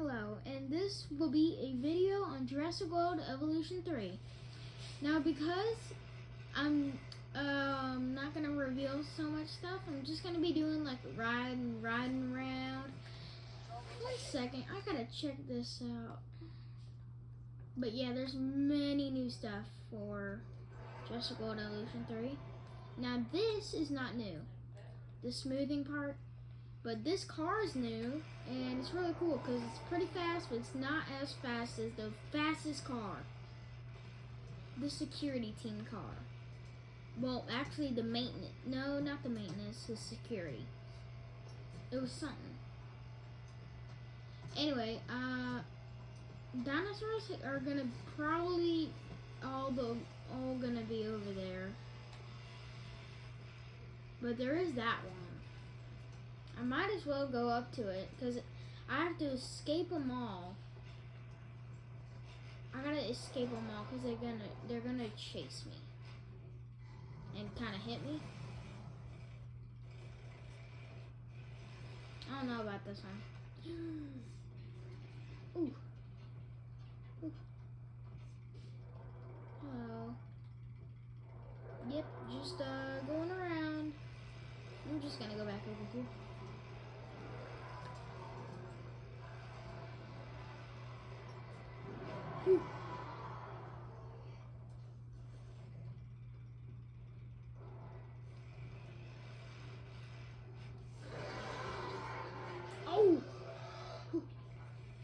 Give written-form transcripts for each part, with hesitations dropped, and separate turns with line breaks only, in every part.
Hello, and this will be a video on Jurassic World Evolution 3. Now, because I'm not going to reveal so much stuff, I'm just going to be doing like riding around. 1 second, I gotta check this out. But yeah, there's many new stuff for Jurassic World Evolution 3. Now, this is not new, the smoothing part. But this car is new, and it's really cool because it's pretty fast, but it's not as fast as the fastest car. The security team car. Well, actually the maintenance. No, not the maintenance, the security. It was something. Anyway, dinosaurs are gonna probably all gonna be over there. But there is that one. I might as well go up to it because I have to escape them all. I gotta escape them all because they're gonna chase me and kind of hit me. I don't know about this one. Ooh. Ooh. Hello. Yep, just going around. I'm just gonna go back over here. Oh!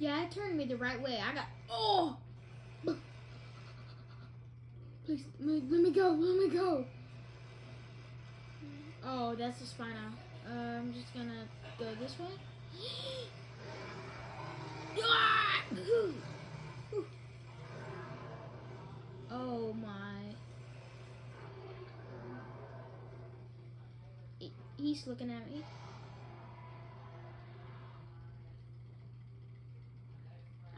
Yeah, it turned me the right way. I got. Oh! Please, let me go. Let me go. Oh, that's the Spino. I'm just gonna go this way. Oh my. He's looking at me.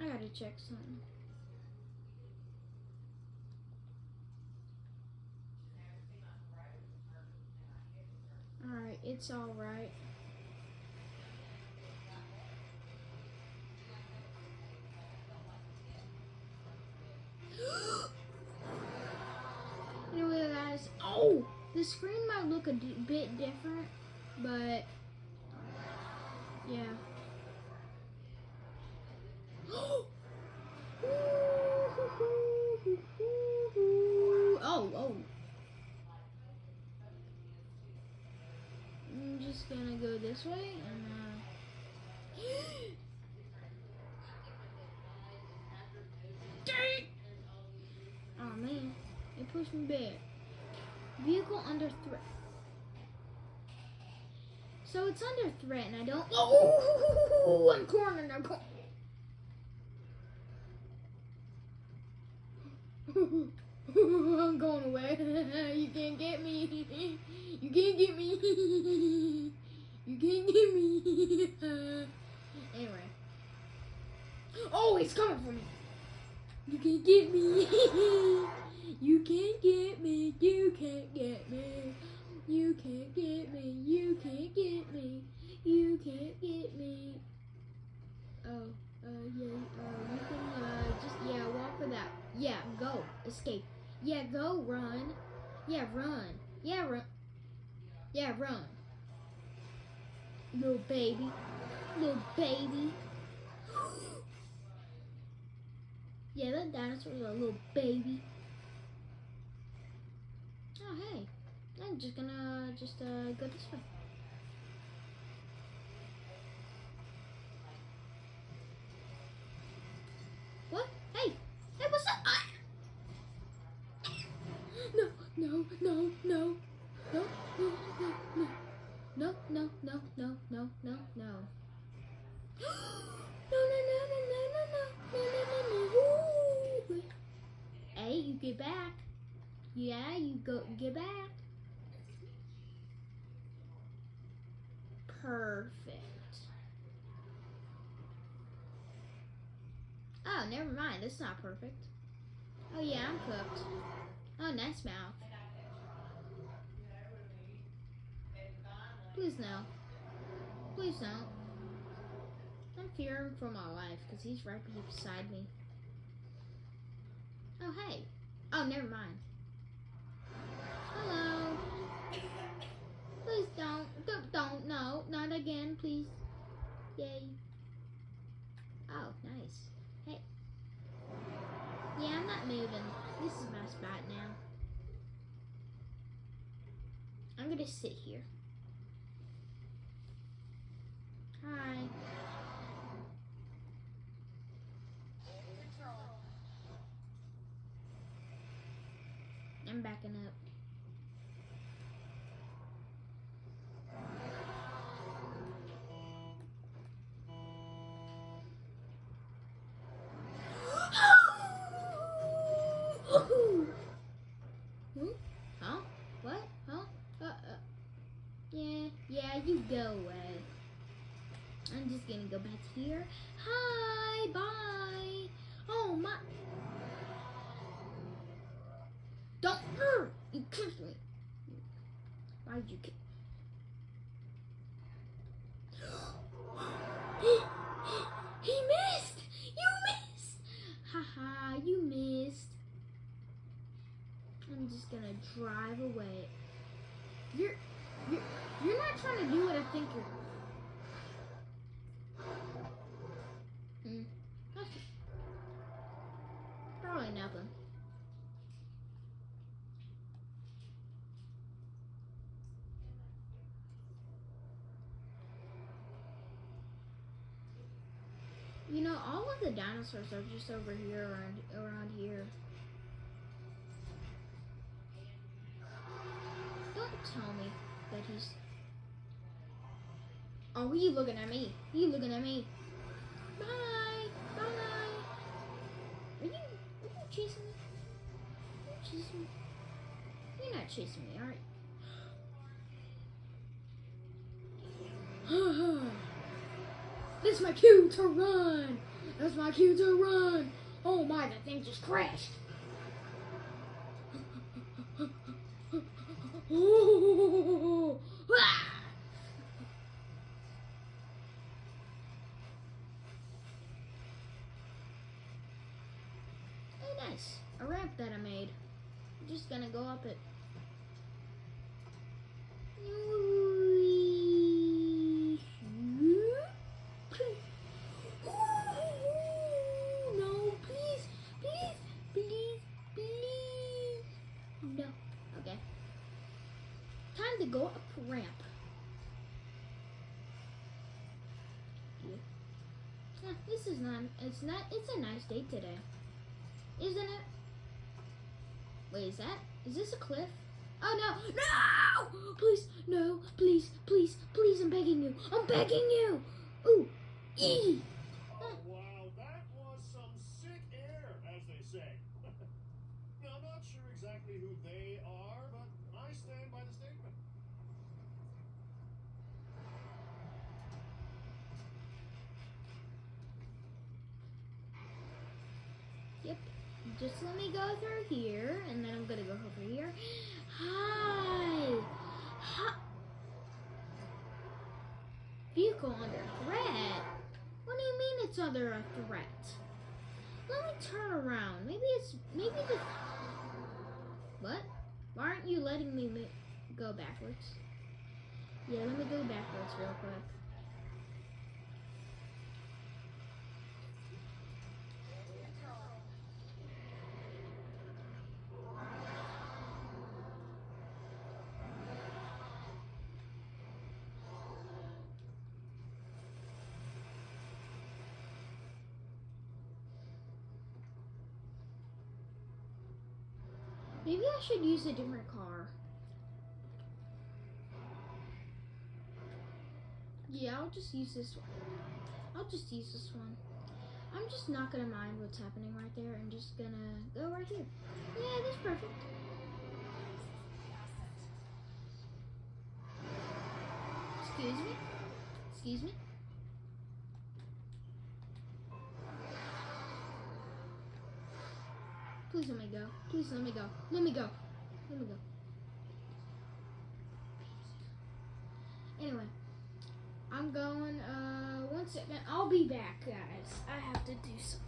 I gotta check something. Alright, it's alright. Anyway, guys, oh! The screen might look a bit different, but yeah. Oh. I'm just gonna go this way and oh man, it pushed me back. Vehicle under threat. So it's under threat and I don't. Oh, I'm cornered. I'm going away. You can't get me. You can't get me. You can't get me. Anyway. Oh, he's coming for me. You can't get me. You can't get me. You can't get me. You can't get me. You can't get me. You can't get me. Oh, yeah, you can, just, walk without. Yeah, go. Escape. Yeah, go, run. Yeah, run. Yeah, run. Yeah, run. Little baby. Little baby. Yeah, that dinosaur's a little baby. Oh, hey. I'm just gonna, go this way. What? Hey! Hey, what's up? No. Hey, you get back. Yeah, you get back. Perfect. Oh, never mind. That's not perfect. Oh yeah, I'm cooked. Oh, nice mouth. Please no. Please don't. I'm fearing for my life because he's right beside me. Oh, hey. Oh, never mind. Hello. Please don't. No, not again, please. Yay. Oh, nice. Hey. Yeah, I'm not moving. This is my spot now. I'm gonna sit here. Hi. I'm backing up. Huh? What? Huh? Yeah, you go away. I'm just gonna go back here. Hi, bye. Oh my. Don't. You kicked me. Why'd you kick? He missed. You missed. Haha, you missed. I'm just gonna drive away. You're not trying to do what I think you're. That's probably nothing. You know, all of the dinosaurs are just over here, around here. Don't tell me that he's. Oh, he looking at me. He looking at me. Bye. Bye. Are you chasing me? Are you chasing me? You're not chasing me, are you? This is my cue to run. That's my cue to run. Oh my, that thing just crashed. Oh, ah. Hey, nice. A ramp that I made. I'm just gonna go up it. No, please. No. Okay. Time to go up ramp. This is not. It's a nice day today, isn't it? Wait, is this a cliff? Oh no! No! Please, no, please, I'm begging you. Ooh, ee.
Oh, wow, that was some sick air, as they say. Now, I'm not sure exactly who they are, but I stand by the statement.
Yep. Just let me go through here, and then I'm gonna go over here. Hi. Vehicle under threat? What do you mean it's under a threat? Let me turn around. Maybe the. What? Why aren't you letting me go backwards? Yeah, let me go backwards real quick. Maybe I should use a different car. Yeah, I'll just use this one. I'm just not gonna mind what's happening right there. I'm just gonna go right here. Yeah, that's perfect. Excuse me. Please let me go. Let me go. Anyway, I'm going, once second. I'll be back, guys. I have to do something.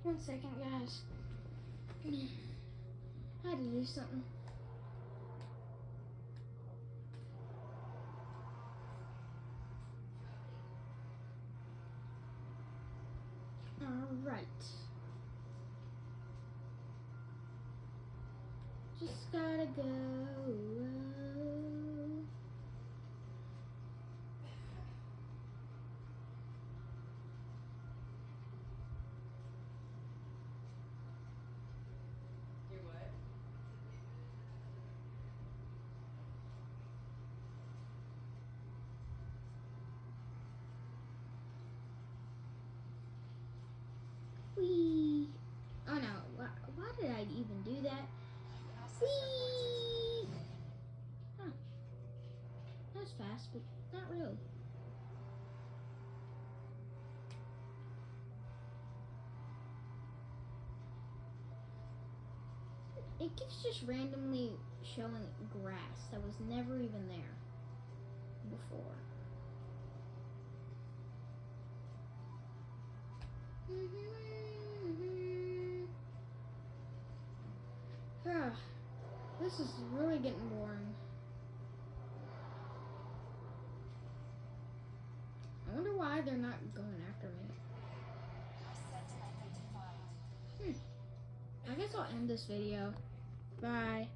One second, guys. I had to do something. Alright. Just gotta go. Whee! Oh no, why did I even do that? Whee! Huh. That was fast, but not really. It keeps just randomly showing grass that was never even there before. This is really getting boring. I wonder why they're not going after me. I guess I'll end this video. Bye.